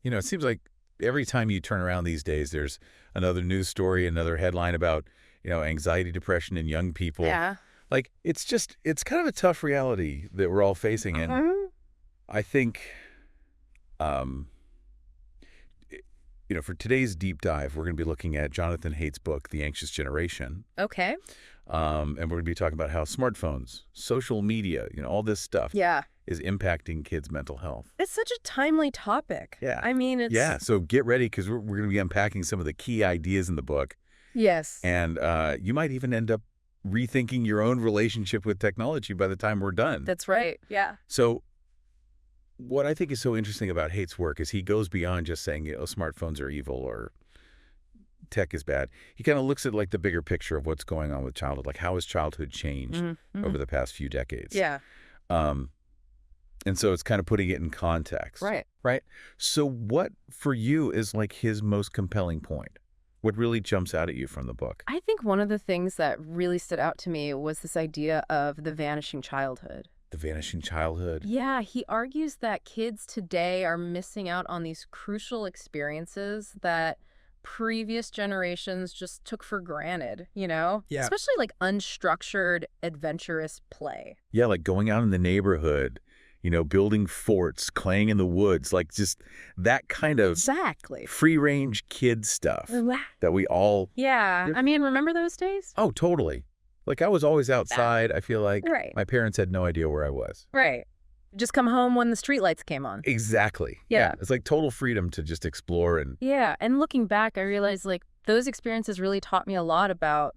It seems like every time you turn around these days, there's another news story, another headline about, anxiety, depression in young people. Yeah. Like, it's kind of a tough reality that we're all facing. And Mhm. I think, um, for today's deep dive, we're going to be looking at Jonathan Haidt's book, The Anxious Generation. Okay. And we're going to be talking about how smartphones, social media, all this stuff Yeah. is impacting kids' mental health. It's such a timely topic. Yeah. I mean, it's... Yeah, so get ready because we're going to be unpacking some of the key ideas in the book. Yes. And you might even end up rethinking your own relationship with technology by the time we're done. That's right. Yeah. So what I think is so interesting about Haidt's work is he goes beyond just saying, smartphones are evil or tech is bad. He kind of looks at like the bigger picture of what's going on with childhood, like how has childhood changed over the past few decades. Yeah. And so it's kind of putting it in context. Right. Right. So what for you is like his most compelling point? What really jumps out at you from the book? I think one of the things that really stood out to me was this idea of the vanishing childhood. The vanishing childhood. Yeah, he argues that kids today are missing out on these crucial experiences that previous generations just took for granted, Yeah. Especially like unstructured, adventurous play. Yeah, like going out in the neighborhood, building forts, playing in the woods, like just that kind of Exactly. free-range kid stuff that we all... Yeah. I mean, remember those days? Oh, totally. Like I was always outside. I feel like Right. my parents had no idea where I was. Right. Just come home when the streetlights came on. Exactly. Yeah. It's like total freedom to just explore and... Yeah. And looking back, I realized like those experiences really taught me a lot about,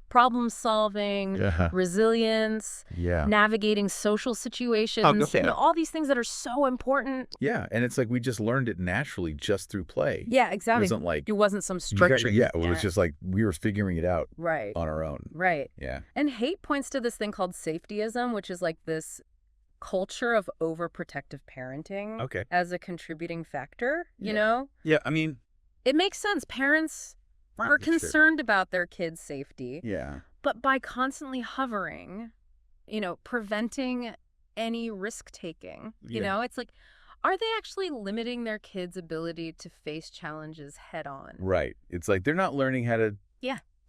problem solving, resilience, navigating social situations, all these things that are so important. Yeah. And it's like we just learned it naturally just through play. Yeah, exactly. It wasn't like... It wasn't some structure. Yeah, it was just like we were figuring it out Right. on our own. Right. Yeah. And Haidt points to this thing called safetyism, which is like this culture of overprotective parenting Okay. as a contributing factor, Yeah, I mean... It makes sense. Parents are concerned about their kids' safety. Yeah. But by constantly hovering, preventing any risk-taking, it's like, are they actually limiting their kids' ability to face challenges head-on? Right. It's like they're not learning how to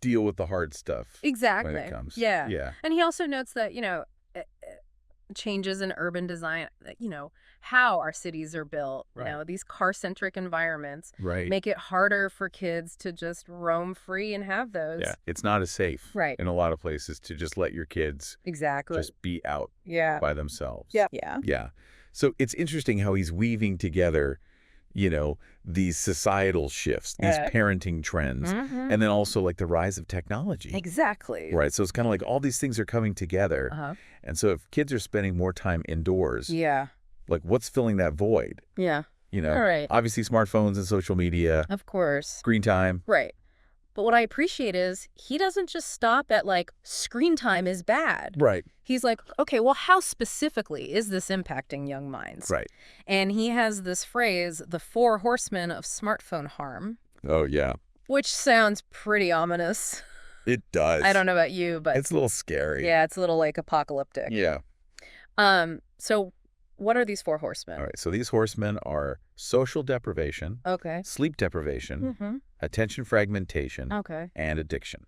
deal with the hard stuff. Exactly. When it comes. Yeah. Yeah. And he also notes that, changes in urban design, how our cities are built, Right. These car-centric environments Right. make it harder for kids to just roam free and have those. Yeah. It's not as safe Right. in a lot of places to just let your kids Exactly. just be out Yeah. by themselves. Yeah. Yeah. Yeah. So it's interesting how he's weaving together, these societal shifts, these parenting trends, Mhm. and then also like the rise of technology. Exactly. Right. So it's kind of like all these things are coming together. Uh-huh. And so if kids are spending more time indoors, Yeah. like what's filling that void? Yeah. All right. Obviously smartphones and social media, Of course. screen time. Right. But what I appreciate is he doesn't just stop at like screen time is bad. Right. He's like, okay, well, how specifically is this impacting young minds? Right. And he has this phrase, the 4 horsemen of smartphone harm, Oh, yeah. which sounds pretty ominous. It does. I don't know about you, but It's a little scary. yeah, it's a little like apocalyptic. Yeah. So what are these 4 horsemen? All right. So these horsemen are social deprivation, Okay. sleep deprivation, Mm-hmm. attention fragmentation, Okay. and addiction.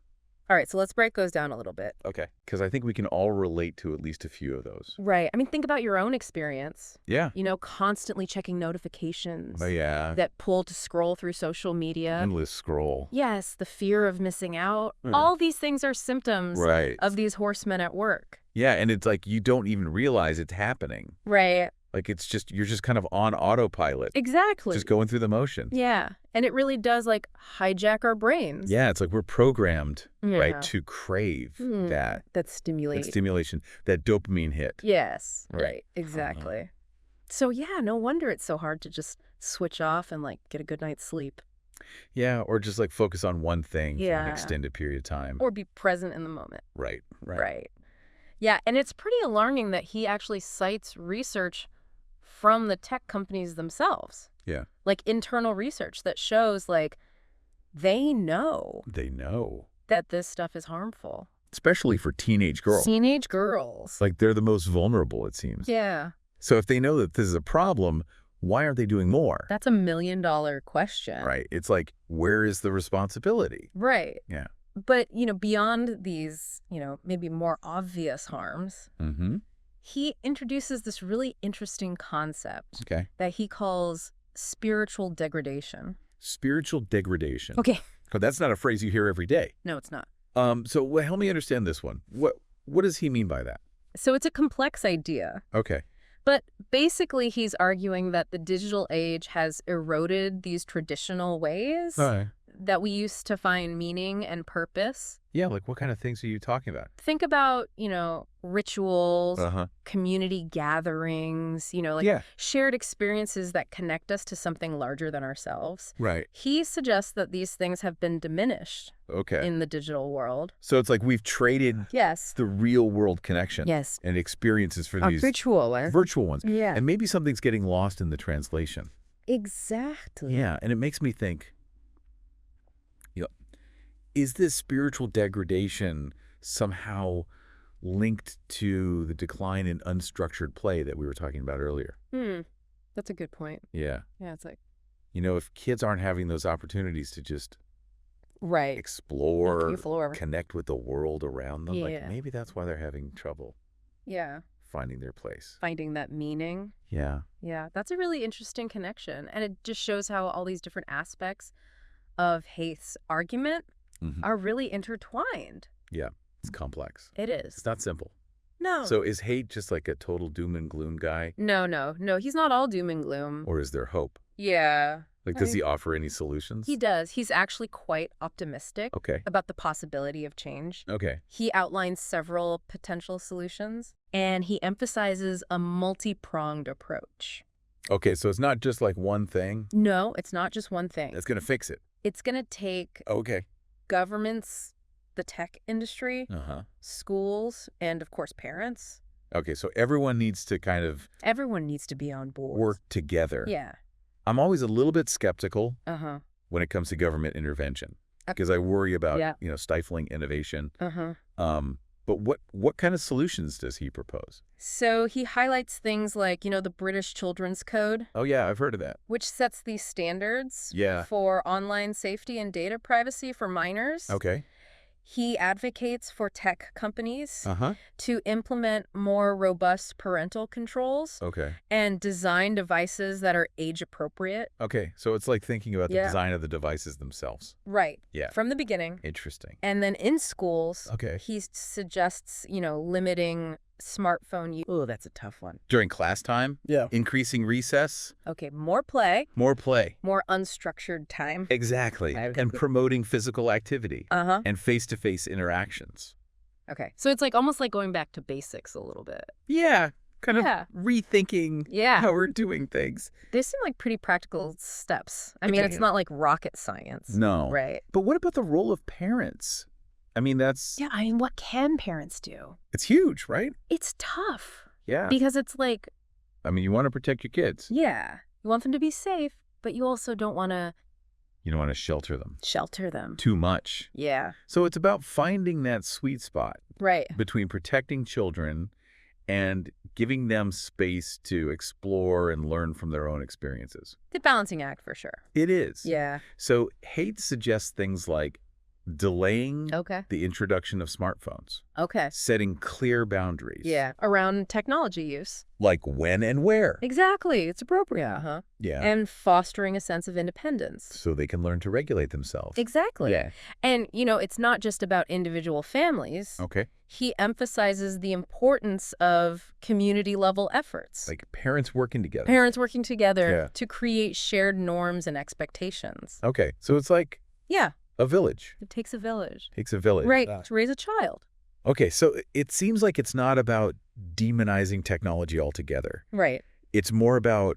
All right, so let's break those down a little bit. Okay. Because I think we can all relate to at least a few of those. Right. I mean, think about your own experience. Yeah. Constantly checking notifications Oh, yeah. that pull to scroll through social media. Endless scroll. Yes, the fear of missing out. Mm. All these things are symptoms Right. of these horsemen at work. Yeah. And it's like you don't even realize it's happening. Right. Like it's just, you're just kind of on autopilot. Exactly. Just going through the motions. Yeah. And it really does like hijack our brains. Yeah. It's like we're programmed, Yeah. right, to crave Hmm. that That stimulation, that dopamine hit. Yes. Right. Right. Exactly. So yeah, no wonder it's so hard to just switch off and like get a good night's sleep. Yeah. Or just like focus on one thing for an Yeah. extended period of time. Or be present in the moment. Right. Right. Right. Yeah, and it's pretty alarming that he actually cites research from the tech companies themselves. Yeah. Like internal research that shows like they know They know. that this stuff is harmful. Especially for teenage girls. Teenage girls. Like they're the most vulnerable, it seems. Yeah. So if they know that this is a problem, why aren't they doing more? That's $1 million question. Right. It's like, where is the responsibility? Right. Yeah. But, beyond these, maybe more obvious harms, he introduces this really interesting concept that he calls spiritual degradation. Spiritual degradation. Okay. Oh, that's not a phrase you hear every day. No, it's not. So help me understand this one. What does he mean by that? So it's a complex idea. Okay. But basically, he's arguing that the digital age has eroded these traditional ways that we used to find meaning and purpose. Yeah, like what kind of things are you talking about? Think about, rituals, community gatherings, shared experiences that connect us to something larger than ourselves. Right. He suggests that these things have been diminished in the digital world. So it's like we've traded the real world connection and experiences for these virtual ones. Yeah. And maybe something's getting lost in the translation. Exactly. Yeah, and it makes me think, is this spiritual degradation somehow linked to the decline in unstructured play that we were talking about earlier? That's a good point. Yeah. Yeah, it's like... if kids aren't having those opportunities to just explore, connect with the world around them, like maybe that's why they're having trouble finding their place. Finding that meaning. Yeah. Yeah, that's a really interesting connection. And it just shows how all these different aspects of Haith's argument are really intertwined. Yeah, it's complex. It is. It's not simple. No. So is Haith just like a total doom and gloom guy? No, he's not all doom and gloom. Or is there hope? Yeah. Like, does he offer any solutions? He does. He's actually quite optimistic about the possibility of change. Okay. He outlines several potential solutions, and he emphasizes a multi-pronged approach. Okay, so it's not just like one thing? No, it's not just one thing. That's going to fix it? It's going to take governments, the tech industry, schools, and, of course, parents. Okay, so everyone needs to everyone needs to be on board. Work together. Yeah. I'm always a little bit skeptical when it comes to government intervention because I worry about, stifling innovation. But what kind of solutions does he propose? So he highlights things like, the British Children's Code. Oh, yeah, I've heard of that. Which sets these standards Yeah. for online safety and data privacy for minors. Okay. He advocates for tech companies to implement more robust parental controls and design devices that are age-appropriate. Okay, so it's like thinking about the design of the devices themselves. Right. Yeah. From the beginning. Interesting. And then in schools, he suggests, limiting smartphone use. Oh, that's a tough one. During class time? Yeah. Increasing recess? Okay, more play. More play. More unstructured time. Exactly. And promoting physical activity. And face-to-face interactions. Okay. So it's like almost like going back to basics a little bit. Yeah. Kind of rethinking how we're doing things. They seem like pretty practical steps. I mean, it's not like rocket science. No. Right. But what about the role of parents? I mean, that's... Yeah, I mean, what can parents do? It's huge, right? It's tough. Yeah. Because it's like... I mean, you want to protect your kids. Yeah. You want them to be safe, but you also don't want to... You don't want to shelter them. Shelter them. Too much. Yeah. So it's about finding that sweet spot. Right. Between protecting children and giving them space to explore and learn from their own experiences. The balancing act, for sure. It is. Yeah. So Haith suggests things like delaying the introduction of smartphones. Setting clear boundaries. Yeah. Around technology use. Like when and where. Exactly. It's appropriate. Yeah. And fostering a sense of independence. So they can learn to regulate themselves. Exactly. Yeah. And, it's not just about individual families. Okay. He emphasizes the importance of community-level efforts. Like parents working together. Parents working together to create shared norms and expectations. Okay. So it's like... Yeah. A village. It takes a village. Takes a village. Right, to raise a child. Okay, so it seems like it's not about demonizing technology altogether. Right. It's more about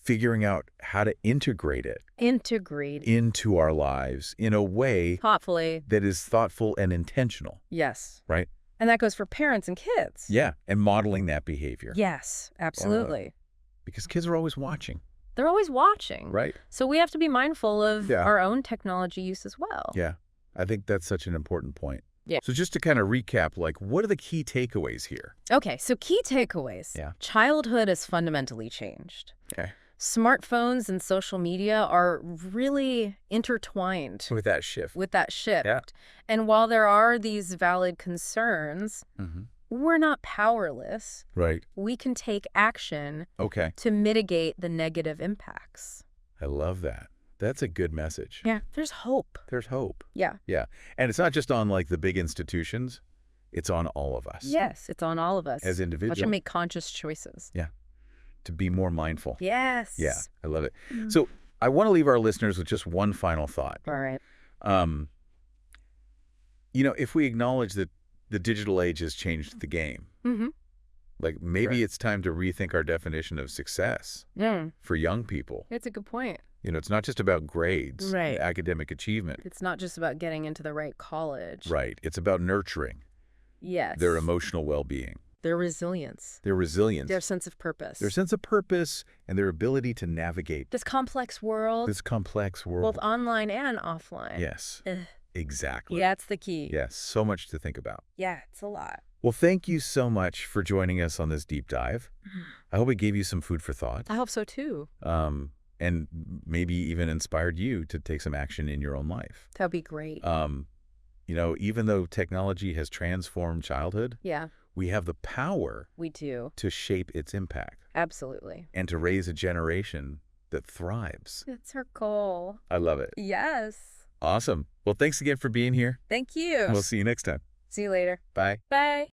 figuring out how to integrate it. Integrate. Into our lives in a way... Thoughtfully. That is thoughtful and intentional. Yes. Right? And that goes for parents and kids. Yeah, and modeling that behavior. Yes, absolutely. Because kids are always watching. They're always watching. Right. So we have to be mindful of our own technology use as well. Yeah. I think that's such an important point. Yeah. So just to kind of recap, like, what are the key takeaways here? Okay, so key takeaways. Yeah. Childhood has fundamentally changed. Okay. smartphones and social media are really intertwined with that shift. Yeah. And while there are these valid concerns, we're not powerless. Right. We can take action Okay. to mitigate the negative impacts. I love that. That's a good message. Yeah, there's hope. There's hope. Yeah. Yeah. And it's not just on like the big institutions. It's on all of us. Yes, it's on all of us. As individuals. We should make conscious choices. Yeah. To be more mindful. Yes. Yeah. I love it. So I want to leave our listeners with just one final thought. All right. If we acknowledge that the digital age has changed the game, like maybe it's time to rethink our definition of success for young people. It's a good point. It's not just about grades, right. Academic achievement. It's not just about getting into the right college. Right. It's about nurturing their emotional well-being. Their resilience. Their resilience. Their sense of purpose. Their sense of purpose and their ability to navigate this complex world. Both online and offline. Yes. Exactly. Yeah, it's the key. Yes. So much to think about. Yeah, it's a lot. Well, thank you so much for joining us on this deep dive. I hope it gave you some food for thought. I hope so, too. And maybe even inspired you to take some action in your own life. That would be great. Even though technology has transformed childhood, we have the power to shape its impact. Absolutely. And to raise a generation that thrives. That's our goal. I love it. Yes. Awesome. Well, thanks again for being here. Thank you. We'll see you next time. See you later. Bye. Bye.